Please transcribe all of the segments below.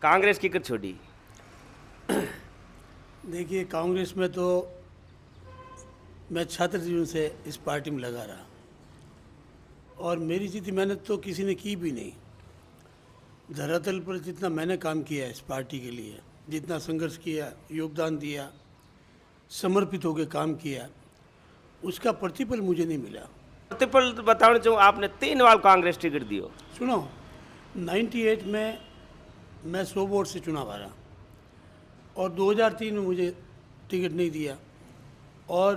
कांग्रेस की कर छोड़ी। देखिए, कांग्रेस में तो मैं छात्र जीवन से इस पार्टी में लगा रहा और मेरी जितनी मेहनत तो किसी ने की भी नहीं। धरातल पर जितना मैंने काम किया इस पार्टी के लिए, जितना संघर्ष किया, योगदान दिया, समर्पित होकर काम किया, उसका प्रतिफल मुझे नहीं मिला। प्रतिफल बताना चाहूँ, आपने 3 बार कांग्रेस टिकट दियो। सुनो, 98 में मैं 100 वोट से चुनाव हारा और 2003 में मुझे टिकट नहीं दिया और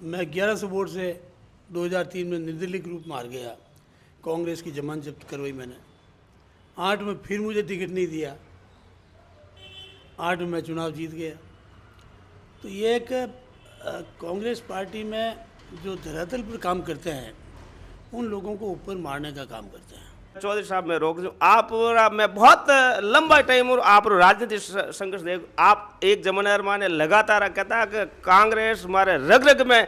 मैं 1100 वोट से 2003 में निर्दलीय रूप में हार गया। कांग्रेस की जमानत जब्त करवाई मैंने। 8 में फिर मुझे टिकट नहीं दिया, 8 में मैं चुनाव जीत गया। तो ये एक कांग्रेस पार्टी में जो धरातल पर काम करते हैं उन लोगों को ऊपर मारने का काम करते हैं। चौधरी साहब, मैं रोक दूं, आप मैं बहुत लंबा टाइम और आप राजनीतिक संघर्ष देख, आप एक जमाने माने लगातार कहता कि कांग्रेस हमारे रग रग में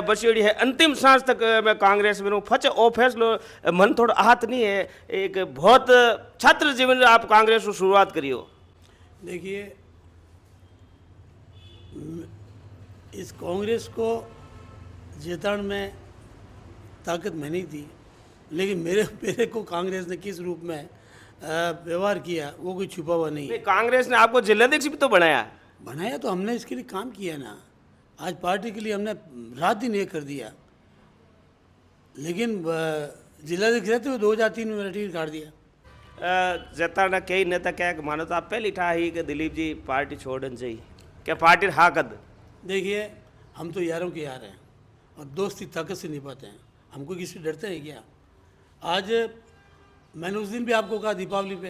बसेड़ी है, अंतिम सांस तक मैं कांग्रेस में रहूँ, फच ओ फैसलो मन थोड़ा आहत नहीं है। एक बहुत छात्र जीवन में आप कांग्रेस को शुरुआत करियो। देखिए, इस कांग्रेस को जिताने में ताकत मैं नहीं थी, लेकिन मेरे को कांग्रेस ने किस रूप में व्यवहार किया वो कोई छुपा हुआ नहीं है। कांग्रेस ने आपको जिलाध्यक्ष भी तो बनाया तो हमने इसके लिए काम किया ना। आज पार्टी के लिए हमने रात दिन ये कर दिया, लेकिन जिलाध्यक्ष रहते हुए 2003 में मेरा टिकट काट दिया। जताना कई नेता क्या मानो तो आप पहली ठा ही कि दिलीप जी पार्टी छोड़नी चाहिए, क्या पार्टी हाँ कद? देखिए, हम तो यारों के यार हैं और दोस्ती ताकत से निभाते हैं, हमको किसी से डरते हैं क्या? आज मैंने उस दिन भी आपको कहा दीपावली पे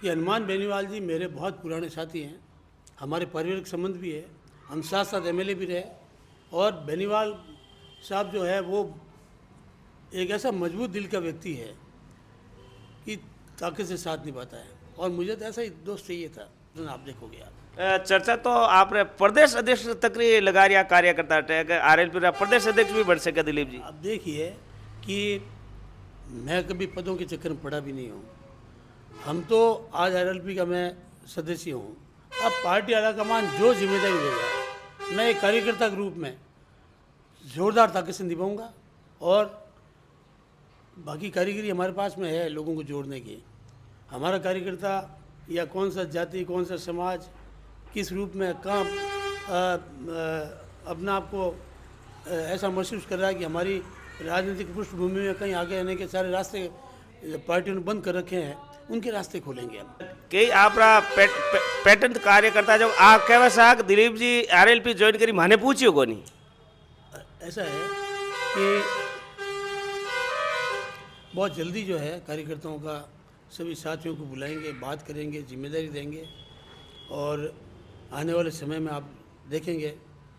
कि हनुमान बेनीवाल जी मेरे बहुत पुराने साथी हैं, हमारे पारिवारिक संबंध भी है, हम साथ साथ एमएलए भी रहे और बेनीवाल साहब जो है वो एक ऐसा मजबूत दिल का व्यक्ति है कि ताकत से साथ निभाता है और मुझे तो ऐसा ही दोस्त चाहिए था। तो आप देखोगे आप चर्चा तो आपने प्रदेश अध्यक्ष तक लगा रिया कार्यकर्ता आरएलपी प्रदेश अध्यक्ष भी बन सके दिलीप जी। अब देखिए कि मैं कभी पदों के चक्कर में पड़ा भी नहीं हूँ। हम तो आज आरएलपी का मैं सदस्य हूँ। अब पार्टी आलाकमान जो जिम्मेदारी देगा मैं एक कार्यकर्ता के रूप में जोरदार ताकत से निभाऊंगा और बाकी कारीगरी हमारे पास में है लोगों को जोड़ने की। हमारा कार्यकर्ता या कौन सा जाति, कौन सा समाज, किस रूप में काम अपना आप को ऐसा महसूस कर रहा है कि हमारी राजनीतिक पृष्ठभूमि में कहीं आगे आने के सारे रास्ते पार्टियों ने बंद कर रखे हैं, उनके रास्ते खोलेंगे हम। कई आप पैटर्न कार्यकर्ता जब आप कह सा दिलीप जी आरएलपी ज्वाइन करी माने पूछियो को नहीं? ऐसा है कि बहुत जल्दी जो है कार्यकर्ताओं का सभी साथियों को बुलाएंगे, बात करेंगे, जिम्मेदारी देंगे और आने वाले समय में आप देखेंगे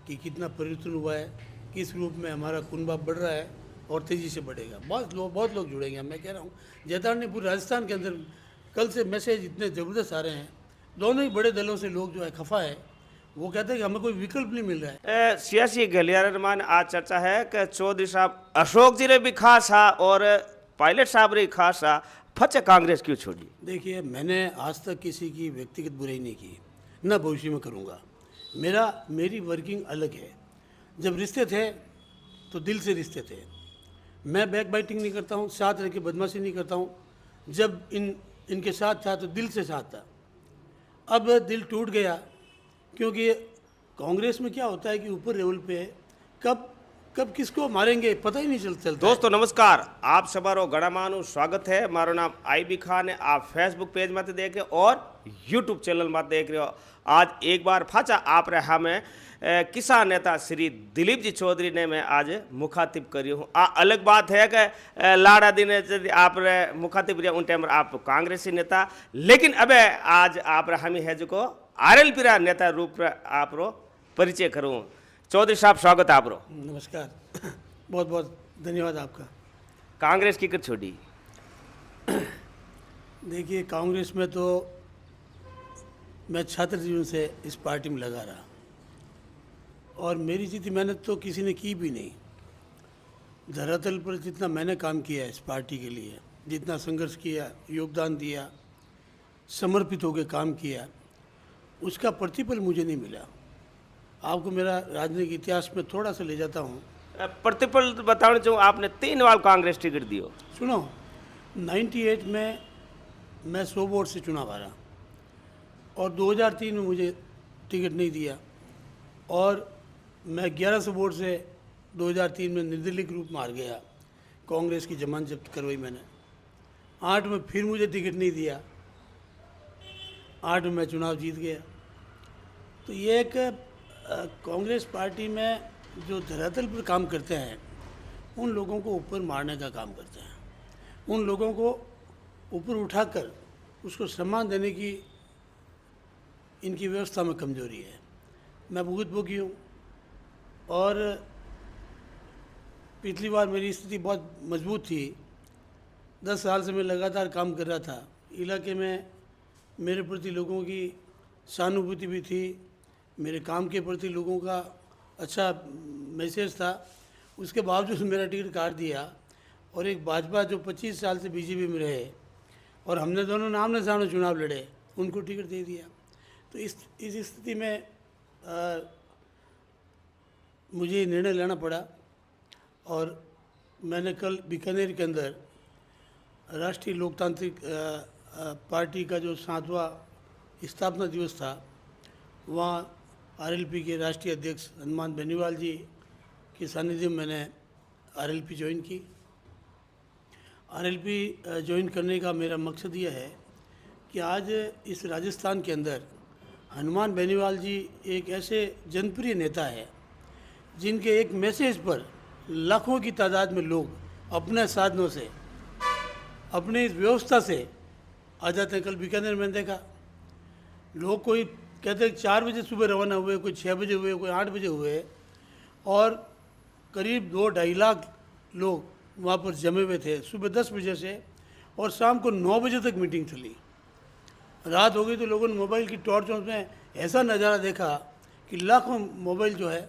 कि कितना परिवर्तन हुआ है, किस रूप में हमारा कुनबा बढ़ रहा है और तेज़ी से बढ़ेगा। बहुत लोग जुड़ेंगे। मैं कह रहा हूँ जैतान ने पूरे राजस्थान के अंदर कल से मैसेज इतने ज़बरदस्त आ रहे हैं, दोनों ही बड़े दलों से लोग जो है खफा है, वो कहते हैं कि हमें कोई विकल्प नहीं मिल रहा है। सियासी गलियारे मान आज चर्चा है कि चौधरी साहब अशोक जी ने भी खास हा और पायलट साहब ने खास हा, फच कांग्रेस क्यों छोड़ी? देखिए, मैंने आज तक किसी की व्यक्तिगत बुराई नहीं की, ना भविष्य में करूँगा। मेरी वर्किंग अलग है। जब रिश्ते थे तो दिल से रिश्ते थे। मैं बैक बाइटिंग नहीं करता हूँ, साथ रह के बदमाशी नहीं करता हूँ। जब इनके साथ था तो दिल से साथ था। अब दिल टूट गया क्योंकि कांग्रेस में क्या होता है कि ऊपर लेवल पे कब किसको मारेंगे पता ही नहीं चलता। दोस्तों नमस्कार, आप सबारो गणामानु स्वागत है। मारो नाम IB खान है। आप फेसबुक पेज मत देख रहे हो और यूट्यूब चैनल मत देख रहे हो। आज एक बार फाचा आप रहा में किसान नेता श्री दिलीप जी चौधरी ने मैं आज मुखातिब करी हूँ। अलग बात है कि लाड़ा दिन आप मुखातिब रहे उन टाइम आप कांग्रेसी नेता, लेकिन अब आज आप हमी है जो को RLP नेता रूप आप परिचय करूँ। चौधरी साहब स्वागत है आप रो। नमस्कार, बहुत बहुत धन्यवाद आपका। कांग्रेस की कर छोड़ी? देखिए, कांग्रेस में तो मैं छात्र जीवन से इस पार्टी में लगा रहा और मेरी जितनी मेहनत तो किसी ने की भी नहीं। धरातल पर जितना मैंने काम किया इस पार्टी के लिए, जितना संघर्ष किया, योगदान दिया, समर्पित होकर काम किया, उसका प्रतिफल मुझे नहीं मिला। आपको मेरा राजनीतिक इतिहास में थोड़ा सा ले जाता हूँ। प्रतिफल बताना चाहूँ, आपने 3 बार कांग्रेस टिकट दियो। सुनो, 98 में मैं 100 वोट से चुनाव हारा और 2003 में मुझे टिकट नहीं दिया और मैं 1100 वोट से 2003 में निर्दलीय रूप में हार गया। कांग्रेस की जमानत जब्त करवाई मैंने। 8 में फिर मुझे टिकट नहीं दिया, 8 में मैं चुनाव जीत गया। तो ये एक कांग्रेस पार्टी में जो धरातल पर काम करते हैं उन लोगों को ऊपर मारने का काम करते हैं, उन लोगों को ऊपर उठाकर उसको सम्मान देने की इनकी व्यवस्था में कमजोरी है। मैं भुगतभोगी हूँ और पिछली बार मेरी स्थिति बहुत मजबूत थी। 10 साल से मैं लगातार काम कर रहा था। इलाके में मेरे प्रति लोगों की सहानुभूति भी थी, मेरे काम के प्रति लोगों का अच्छा मैसेज था। उसके बावजूद मेरा टिकट काट दिया और एक भाजपा जो 25 साल से बीजेपी में रहे और हमने दोनों आमने सामने चुनाव लड़े, उनको टिकट दे दिया। तो इस स्थिति में मुझे निर्णय लेना पड़ा और मैंने कल बीकानेर के अंदर राष्ट्रीय लोकतांत्रिक पार्टी का जो 7वां स्थापना दिवस था, वहाँ आरएलपी के राष्ट्रीय अध्यक्ष हनुमान बेनीवाल जी के सानिध्य में मैंने आरएलपी ज्वाइन की। आरएलपी ज्वाइन करने का मेरा मकसद यह है कि आज इस राजस्थान के अंदर हनुमान बेनीवाल जी एक ऐसे जनप्रिय नेता है जिनके एक मैसेज पर लाखों की तादाद में लोग अपने साधनों से, अपनी इस व्यवस्था से आ जाते हैं। कल बीकानेर में देखा, लोग कोई कहते हैं 4 बजे सुबह रवाना हुए, कोई 6 बजे हुए, कोई 8 बजे हुए और करीब 2-2.5 लाख लोग वहाँ पर जमे हुए थे सुबह 10 बजे से और शाम को 9 बजे तक मीटिंग चली। रात हो गई तो लोगों ने मोबाइल की टॉर्चों में ऐसा नज़ारा देखा कि लाखों मोबाइल जो है।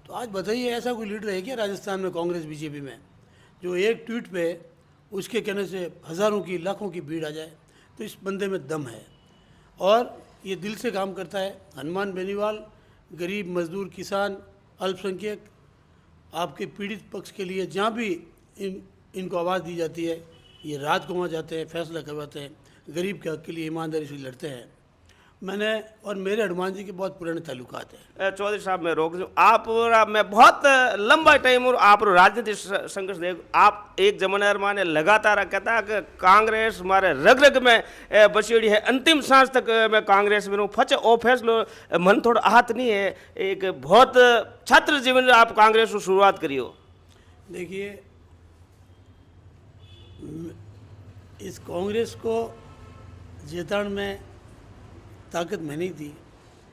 तो आज बताइए, ऐसा कोई लीडर है क्या राजस्थान में, कांग्रेस बीजेपी में, जो एक ट्वीट पे उसके कहने से हज़ारों की लाखों की भीड़ आ जाए? तो इस बंदे में दम है और ये दिल से काम करता है। हनुमान बेनीवाल गरीब, मजदूर, किसान, अल्पसंख्यक, आपके पीड़ित पक्ष के लिए जहाँ भी इनको आवाज़ दी जाती है, ये रात को वहाँ जाते हैं, फैसला करवाते हैं, गरीब के हक के लिए ईमानदारी से लड़ते हैं। मैंने और मेरे हनुमान जी के बहुत पुराने ताल्लुकात हैं। चौधरी साहब, मैं रोक दूं, आप और मैं बहुत लंबा टाइम और आप राजनीतिक संघर्ष देख, आप एक जमाने माने लगातार कहता है कि कांग्रेस हमारे रग रग में बसेड़ी है, अंतिम सांस तक मैं कांग्रेस में रहूँ, फच ओ फैसलो मन थोड़ा आहत नहीं है। एक बहुत छात्र जीवन में आप कांग्रेस को शुरुआत करियो। देखिए, इस कांग्रेस को जितान में ताकत मैंने ही थी,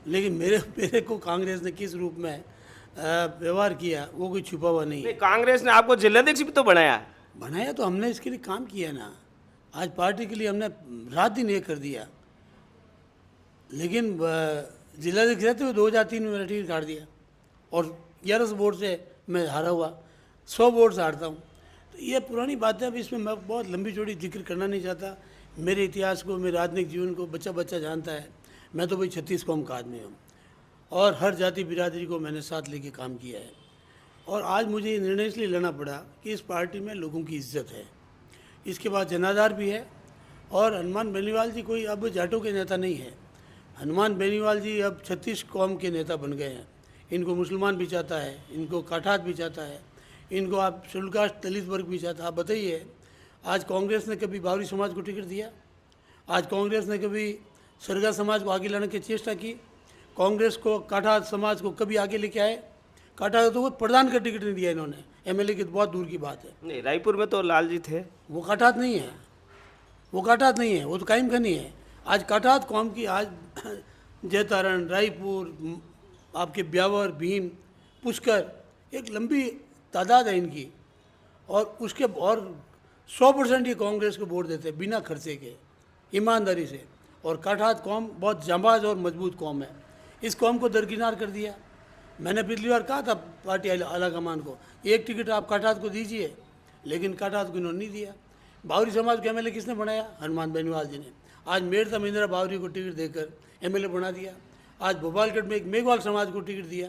लेकिन मेरे को कांग्रेस ने किस रूप में व्यवहार किया वो कोई छुपा हुआ नहीं है। कांग्रेस ने आपको जिलाध्यक्ष भी तो बनाया तो हमने इसके लिए काम किया ना। आज पार्टी के लिए हमने रात दिन ये कर दिया, लेकिन जिलाध्यक्ष रहते हुए 2003 में मेरा टिकट काट दिया और 1100 वोट से मैं हारा हुआ, 100 वोट से हारता हूँ। तो ये पुरानी बात है, अब इसमें मैं बहुत लंबी चौड़ी जिक्र करना नहीं चाहता। मेरे इतिहास को, मेरे राजनीतिक जीवन को बच्चा जानता है। मैं तो भाई 36 कौम का आदमी हूँ और हर जाति बिरादरी को मैंने साथ लेके काम किया है। और आज मुझे ये निर्णय इसलिए लेना पड़ा कि इस पार्टी में लोगों की इज्जत है, इसके बाद जनाधार भी है। और हनुमान बेनीवाल जी कोई अब जाटों के नेता नहीं है। हनुमान बेनीवाल जी अब 36 कौम के नेता बन गए हैं। इनको मुसलमान भी चाहता है, इनको काठात भी चाहता है, इनको आप शेड्यूल कास्ट दलित वर्ग भी चाहता है। आप बताइए, आज कांग्रेस ने कभी बावरी समाज को टिकट दिया? आज कांग्रेस ने कभी सरगा समाज को आगे लाने की चेष्टा की? कांग्रेस को काठात समाज को कभी आगे लेके आए? काठात तो वो प्रधान का टिकट नहीं दिया इन्होंने, एमएलए की तो बहुत दूर की बात है। नहीं, रायपुर में तो लाल जी थे, वो काठात नहीं है, वो काठात नहीं है, वो तो कायम खानी है। आज काठात कौम की आज जयतारण, रायपुर, आपके ब्यावर, भीम, पुष्कर, एक लंबी तादाद है इनकी। और उसके और 100% ये कांग्रेस को वोट देते हैं बिना खर्चे के, ईमानदारी से। और काठात कौम बहुत जांबाज और मजबूत कौम है। इस कौम को दरकिनार कर दिया। मैंने पिछली बार कहा था पार्टी आला कमान को, एक टिकट आप काठात को दीजिए, लेकिन काठात को इन्होंने नहीं दिया। बावरी समाज को एमएलए किसने बनाया? हनुमान बेनीवाल जी ने। आज मेड़ता महिंद्रा बावरी को टिकट देकर एमएलए बना दिया। आज भोपालगढ़ में एक मेघवाल समाज को टिकट दिया।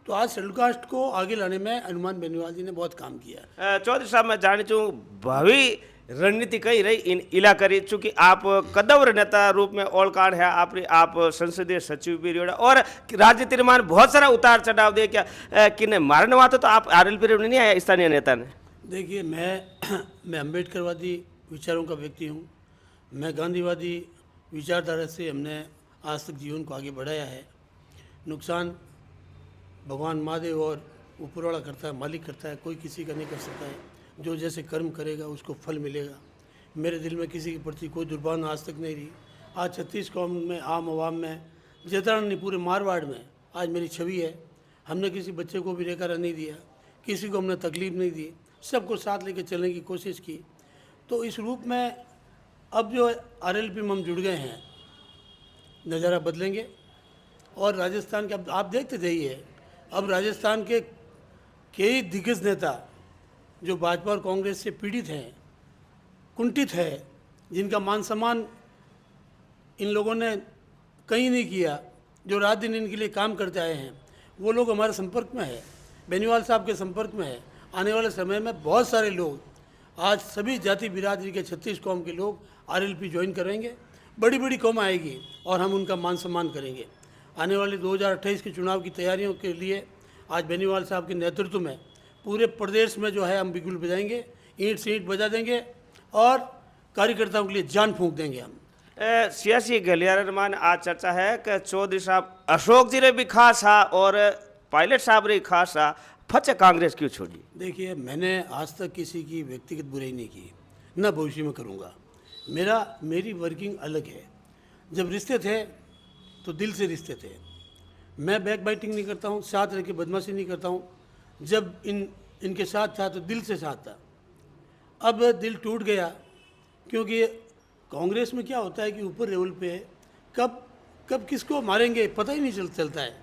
तो आज शेड्यूल कास्ट को आगे लाने में हनुमान बेनीवाल जी ने बहुत काम किया। चौधरी साहब मैं जानी चूँ भावी रणनीति कही रही इन इलाके, चूंकि आप कदवर नेता रूप में ओळखाण है, आप संसदीय सचिव भी रहे और राजनीति निर्माण बहुत सारा उतार चढ़ाव दे क्या किन्ने मारने वाते तो आप आरएलपी में नहीं आया स्थानीय नेता ने। देखिए मैं अम्बेडकरवादी विचारों का व्यक्ति हूँ। मैं गांधीवादी विचारधारा से हमने आज तक जीवन को आगे बढ़ाया है। नुकसान भगवान महादेव और ऊपर वाला करता है, मालिक करता है, कोई किसी का नहीं कर सकता है। जो जैसे कर्म करेगा उसको फल मिलेगा। मेरे दिल में किसी के प्रति कोई दुर्भावना आज तक नहीं रही। आज 36 कौम में, आम आवाम में, जैतरण नहीं पूरे मारवाड़ में आज मेरी छवि है। हमने किसी बच्चे को भी रेखा नहीं दिया, किसी को हमने तकलीफ नहीं दी, सबको साथ लेकर चलने की कोशिश की। तो इस रूप में अब जो आरएलपी में हम जुड़ गए हैं, नज़ारा बदलेंगे। और राजस्थान के अब आप देखते जाइए, अब राजस्थान के कई दिग्गज नेता जो भाजपा और कांग्रेस से पीड़ित हैं, कुंठित है, जिनका मान सम्मान इन लोगों ने कहीं नहीं किया, जो रात दिन इनके लिए काम करते आए हैं, वो लोग हमारे संपर्क में है, बेनीवाल साहब के संपर्क में है। आने वाले समय में बहुत सारे लोग, आज सभी जाति बिरादरी के 36 कौम के लोग आरएलपी ज्वाइन करेंगे। बड़ी बड़ी कौम आएगी और हम उनका मान सम्मान करेंगे। आने वाले 2028 के चुनाव की तैयारियों के लिए आज बेनीवाल साहब के नेतृत्व में पूरे प्रदेश में जो है हम बिगुल बजाएंगे, ईंट से ईंट बजा देंगे और कार्यकर्ताओं के लिए जान फूंक देंगे हम। सियासी गलियारे में आज चर्चा है कि चौधरी साहब अशोक जी रे भी खास हा और पायलट साहब रे खास हा, फचे कांग्रेस क्यों छोड़ी? देखिए, मैंने आज तक किसी की व्यक्तिगत बुराई नहीं की, न भविष्य में करूँगा। मेरी वर्किंग अलग है। जब रिश्ते थे तो दिल से रिश्ते थे। मैं बैक बाइटिंग नहीं करता हूँ, साथ रह के बदमाशी नहीं करता हूँ। जब इनके साथ था तो दिल से साथ था। अब दिल टूट गया, क्योंकि कांग्रेस में क्या होता है कि ऊपर लेवल पे कब किसको मारेंगे पता ही नहीं चलता है।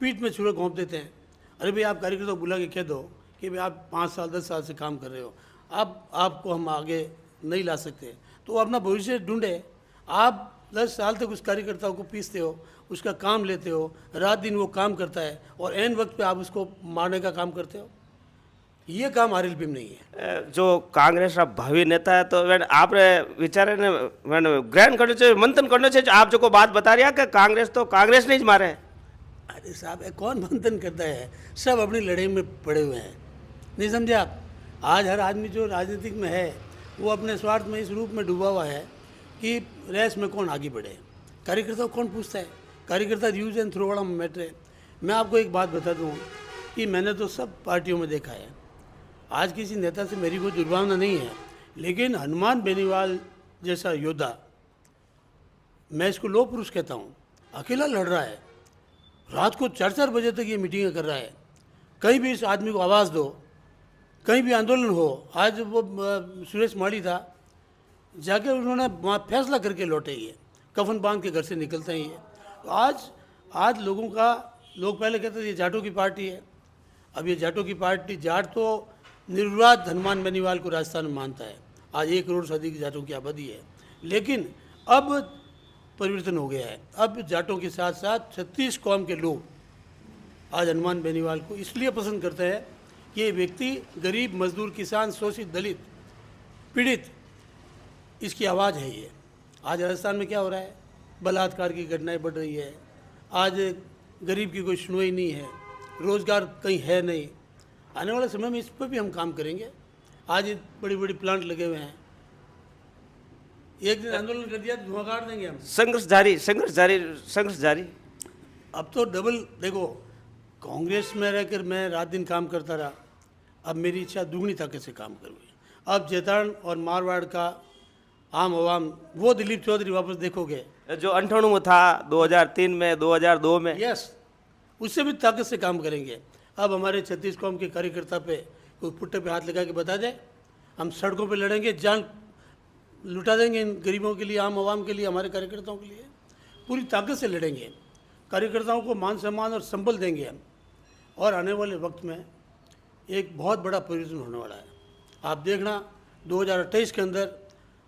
पीठ में छुरा घोंप देते हैं। अरे भाई, आप कार्यकर्ता को बुला के कह दो कि भाई आप 5 साल 10 साल से काम कर रहे हो, अब आपको हम आगे नहीं ला सकते, तो वो अपना भविष्य ढूंढे। आप 10 साल तक उस कार्यकर्ताओं को पीसते हो, उसका काम लेते हो, रात दिन वो काम करता है और एन वक्त पे आप उसको मारने का काम करते हो। ये काम आरएलपी में नहीं है। जो कांग्रेस का भावी नेता है तो आप विचार ग्रहण करना चाहिए, मंथन करना चाहिए। आप जो को बात बता रही है कि कांग्रेस नहीं मारे। अरे साहब, कौन मंथन करता है? सब अपनी लड़ाई में पड़े हुए हैं, नहीं समझे आप? आज हर आदमी जो राजनीतिक में है वो अपने स्वार्थ में इस रूप में डूबा हुआ है कि रेस में कौन आगे बढ़े। कार्यकर्ता को कौन पूछता है? कार्यकर्ता यूज एंड थ्रो वाला मैटर है। मैं आपको एक बात बता दूं कि मैंने तो सब पार्टियों में देखा है। आज किसी नेता से मेरी कोई दुर्भावना नहीं है, लेकिन हनुमान बेनीवाल जैसा योद्धा, मैं इसको लोह पुरुष कहता हूँ, अकेला लड़ रहा है, रात को 4-4 बजे तक ये मीटिंगें कर रहा है। कहीं भी इस आदमी को आवाज़ दो, कहीं भी आंदोलन हो। आज वो सुरेश माड़ी था, जाके उन्होंने वहाँ फैसला करके लौटे। ये कफन बांध के घर से निकलते हैं। ये तो आज लोग पहले कहते थे ये जाटों की पार्टी है। अब ये जाटों की पार्टी, जाट तो निर्विवाद हनुमान बेनीवाल को राजस्थान में मानता है। आज 1 करोड़ से अधिक जाटों की आबादी है, लेकिन अब परिवर्तन हो गया है। अब जाटों के साथ साथ 36 कौम के लोग आज हनुमान बेनीवाल को इसलिए पसंद करते हैं कि ये व्यक्ति गरीब, मजदूर, किसान, शोषित, दलित, पीड़ित, इसकी आवाज़ है। ये आज राजस्थान में क्या हो रहा है? बलात्कार की घटनाएं बढ़ रही है। आज गरीब की कोई सुनवाई नहीं है, रोज़गार कहीं है नहीं। आने वाले समय में इस पर भी हम काम करेंगे। आज बड़ी बड़ी प्लांट लगे हुए हैं, एक दिन आंदोलन कर दिया धुआं काट देंगे हम। संघर्ष जारी। अब तो डबल देखो, कांग्रेस में रहकर मैं रात दिन काम करता रहा, अब मेरी इच्छा दुगनी ताकत से काम करूँगी। अब जैतरण और मारवाड़ का आम आवाम, वो दिलीप चौधरी वापस देखोगे जो 98 में था, 2003 में, 2002 में, यस, उससे भी ताकत से काम करेंगे। अब हमारे 36 कौम के कार्यकर्ता पे कोई पुट्टे पे हाथ लगा के बता दे, हम सड़कों पे लड़ेंगे, जान लुटा देंगे इन गरीबों के लिए, आम आवाम के लिए, हमारे कार्यकर्ताओं के लिए पूरी ताकत से लड़ेंगे। कार्यकर्ताओं को मान सम्मान और संबल देंगे हम। और आने वाले वक्त में एक बहुत बड़ा परिवर्तन होने वाला है। आप देखना 2028 के अंदर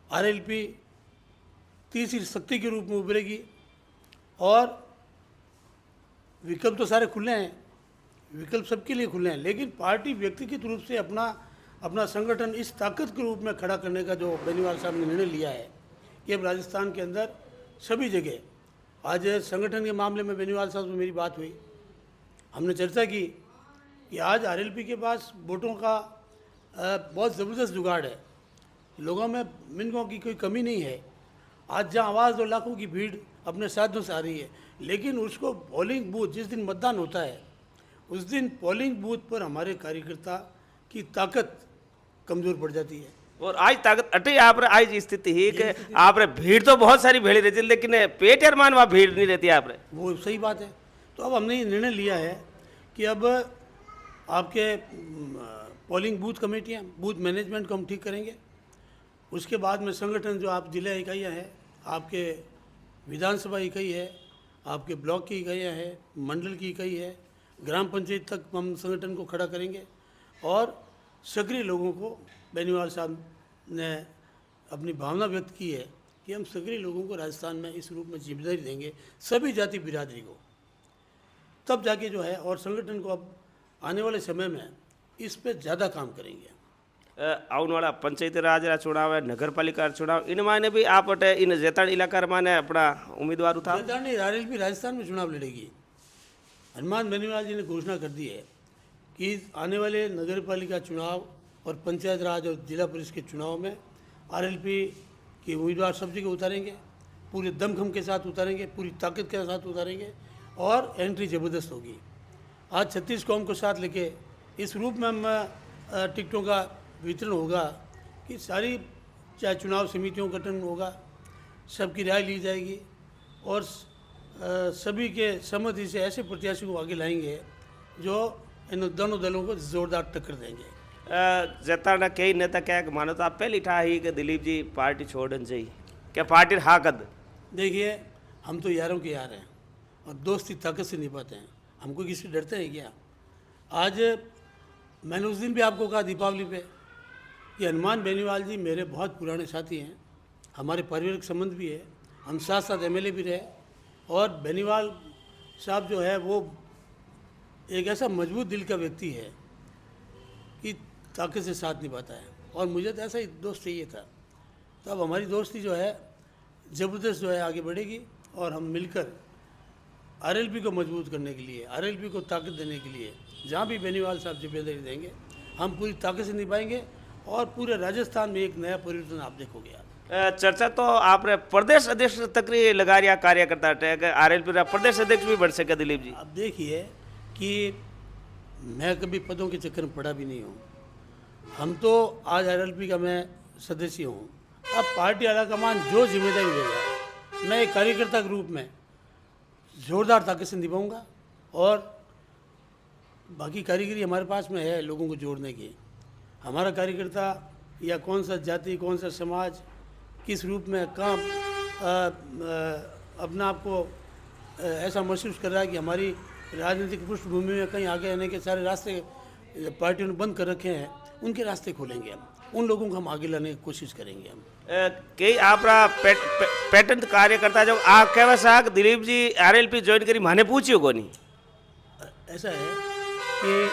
आरएलपी तीसरी शक्ति के रूप में उभरेगी। और विकल्प तो सारे खुले हैं, विकल्प सबके लिए खुले हैं, लेकिन पार्टी व्यक्तिगत रूप से अपना संगठन इस ताकत के रूप में खड़ा करने का जो बेनीवाल साहब ने निर्णय लिया है कि अब राजस्थान के अंदर सभी जगह, आज संगठन के मामले में बेनीवाल साहब से मेरी बात हुई, हमने चर्चा की कि आज आरएलपी के पास वोटों का बहुत ज़बरदस्त जुगाड़ है, लोगों में मिनकों की कोई कमी नहीं है। आज जहाँ आवाज़ और लाखों की भीड़ अपने साधनों से आ रही है, लेकिन उसको पोलिंग बूथ, जिस दिन मतदान होता है उस दिन पोलिंग बूथ पर हमारे कार्यकर्ता की ताकत कमज़ोर पड़ जाती है। और आज ताकत अटे आप आज स्थिति ही कि आप भीड़ तो बहुत सारी भेड़ी रहती है, लेकिन पेट अरमान वहाँ भीड़ नहीं रहती आप रे। वो सही बात है। तो अब हमने ये निर्णय लिया है कि अब आपके पोलिंग बूथ कमेटियाँ, बूथ मैनेजमेंट को हम ठीक करेंगे। उसके बाद में संगठन जो आप जिला इकाइयाँ हैं, आपके विधानसभा इकाई है, आपके ब्लॉक की इकाइयाँ हैं, मंडल की इकाई है, ग्राम पंचायत तक हम संगठन को खड़ा करेंगे। और सक्रिय लोगों को बेनीवाल साहब ने अपनी भावना व्यक्त की है कि हम सक्रिय लोगों को राजस्थान में इस रूप में जिम्मेदारी देंगे, सभी जाति बिरादरी को, तब जाके जो है। और संगठन को अब आने वाले समय में इस पे ज़्यादा काम करेंगे। आने वाला पंचायती राज चुनाव है, नगर पालिका चुनाव, इन मायने भी आप इन जेताड़ इलाका माने अपना उम्मीदवार उठा। जेताड़ नहीं, आरएलपी राजस्थान में चुनाव लड़ेगी। हनुमान बेनीवाल जी ने घोषणा कर दी है कि आने वाले नगर पालिका चुनाव और पंचायत राज और जिला परिषद के चुनाव में आरएलपी के उम्मीदवार सब जगह उतारेंगे, पूरे दमखम के साथ उतारेंगे, पूरी ताकत के साथ उतारेंगे और एंट्री ज़बरदस्त होगी। आज 36 कौम को साथ लेके इस रूप में हम टिकटों का वितरण होगा कि सारी, चाहे चुनाव समितियों का गठन होगा, सबकी राय ली जाएगी और सभी के सहमति से ऐसे प्रत्याशी को आगे लाएंगे जो इन दोनों दलों को जोरदार टक्कर देंगे। जेताड़ कई नेता क्या मानो तो आप पहली ठा ही कि दिलीप जी पार्टी छोड़न चाहिए, क्या पार्टी हाँ कद? देखिए, हम तो यारों के यार हैं और दोस्ती ताकत से निभाते हैं, हमको किसी से डरते हैं क्या? आज मैंने उस दिन भी आपको कहा दीपावली पे कि हनुमान बेनीवाल जी मेरे बहुत पुराने साथी हैं, हमारे पारिवारिक संबंध भी है, हम साथ साथ एमएलए भी रहे। और बेनीवाल साहब जो है वो एक ऐसा मजबूत दिल का व्यक्ति है कि ताकत से साथ निभाता है, और मुझे तो ऐसा ही दोस्त चाहिए था। तो अब हमारी दोस्ती जो है ज़बरदस्त जो है आगे बढ़ेगी और हम मिलकर आरएलपी को मजबूत करने के लिए, आरएलपी को ताकत देने के लिए जहाँ भी बेनीवाल साहब जिम्मेदारी देंगे हम पूरी ताकत से निभाएंगे और पूरे राजस्थान में एक नया परिवर्तन आप देखोगे। आप चर्चा तो आपने प्रदेश अध्यक्ष तक लगा रहा कार्यकर्ता आरएलपी का प्रदेश अध्यक्ष भी बढ़ सके दिलीप जी। अब देखिए कि मैं कभी पदों के चक्कर में पड़ा भी नहीं हूँ, हम तो आज आरएलपी का मैं सदस्य हूँ। अब पार्टी आलाकमान जो जिम्मेदारी देगा मैं एक कार्यकर्ता के रूप में ज़ोरदार ताकत से निभाऊंगा और बाकी कारीगरी हमारे पास में है लोगों को जोड़ने की। हमारा कार्यकर्ता या कौन सा जाति, कौन सा समाज, किस रूप में कहाँ अपना आप को ऐसा महसूस कर रहा है कि हमारी राजनीतिक पृष्ठभूमि में कहीं आगे आने के सारे रास्ते पार्टियों ने बंद कर रखे हैं, उनके रास्ते खोलेंगे हम, उन लोगों को हम आगे लाने की कोशिश करेंगे। हम कई आप पैटर्न कार्यकर्ता जो आप कह सा दिलीप जी आरएलपी ज्वाइन करी माने पूछियो को नहीं? ऐसा है कि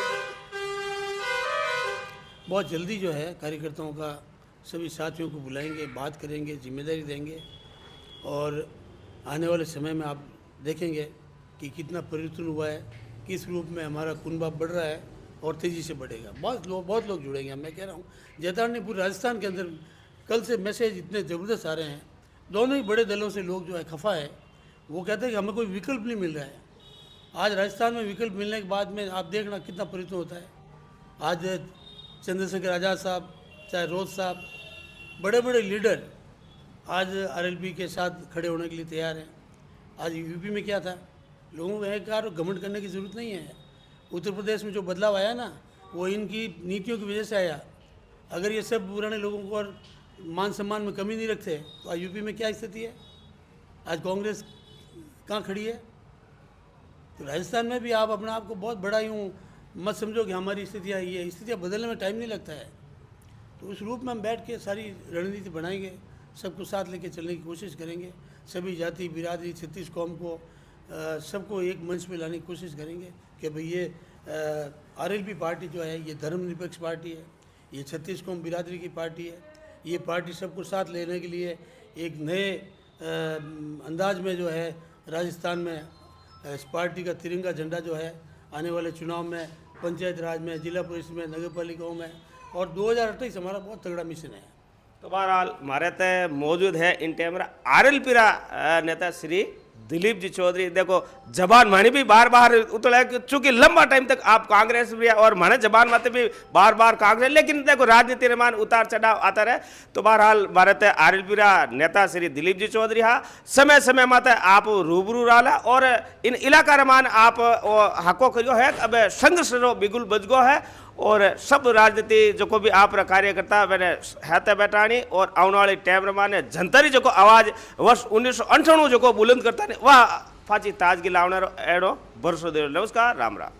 बहुत जल्दी जो है कार्यकर्ताओं का सभी साथियों को बुलाएंगे, बात करेंगे, जिम्मेदारी देंगे और आने वाले समय में आप देखेंगे कि कितना परिवर्तन हुआ है, किस रूप में हमारा कुनबा बढ़ रहा है और तेज़ी से बढ़ेगा। बहुत लोग जुड़ेंगे। मैं कह रहा हूँ जेताड़ ने पूरे राजस्थान के अंदर कल से मैसेज इतने ज़बरदस्त आ रहे हैं, दोनों ही बड़े दलों से लोग जो है खफा है, वो कहते हैं कि हमें कोई विकल्प नहीं मिल रहा है। आज राजस्थान में विकल्प मिलने के बाद में आप देखना कितना परिवर्तन होता है। आज चंद्रशेखर आज़ाद साहब, चाहे रोज साहब, बड़े बड़े लीडर आज आरएलपी के साथ खड़े होने के लिए तैयार हैं। आज यूपी में क्या था, लोगों को एक कार घमंड करने की ज़रूरत नहीं है। उत्तर प्रदेश में जो बदलाव आया ना, वो इनकी नीतियों की वजह से आया। अगर ये सब पुराने लोगों को और मान सम्मान में कमी नहीं रखते तो आज यूपी में क्या स्थिति है, आज कांग्रेस कहाँ खड़ी है। तो राजस्थान में भी आप अपने आप को बहुत बड़ा यूँ मत समझो कि हमारी स्थितियाँ ये स्थितियाँ बदलने में टाइम नहीं लगता है। तो उस रूप में हम बैठ के सारी रणनीति बनाएंगे सबको साथ लेके चलने की कोशिश करेंगे। सभी जाति बिरादरी 36 कौम को सबको एक मंच पे लाने की कोशिश करेंगे कि भाई ये आरएलपी पार्टी जो है ये धर्मनिरपेक्ष पार्टी है, ये 36 कौम बिरादरी की पार्टी है। ये पार्टी सबको साथ लेने के लिए एक नए अंदाज में जो है राजस्थान में इस पार्टी का तिरंगा झंडा जो है आने वाले चुनाव में, पंचायत राज में, जिला परिषद में, नगर पालिकाओं में और 2028 हमारा बहुत तगड़ा मिशन है। तो बहरहाल हमारे ते मौजूद है इन टाइम आरएलपी नेता श्री दिलीप जी चौधरी। देखो जबान मानी भी बार बार उतला है चूंकि लंबा टाइम तक आप कांग्रेस भी और माने जबान माते भी बार बार कांग्रेस, लेकिन देखो राजनीति में मान उतार चढ़ाव आता रहे। तो बहरहाल भारत आरएलपी नेता श्री दिलीप जी चौधरी हा समय समय माते आप रूबरू रहा और इन इलाका रमान आप हको करियो है। अब संघर्ष बिगुल बज गो है और सब राजनीति जो को भी आप कार्यकर्ता मैंने है बैठानी और आने वाले टाइम माने जनता जो आवाज वर्ष 1998 जो बुलंद करता वह फाची ताजगी लावनारो एड़ो भरोसो दे। नमस्कार, राम राम।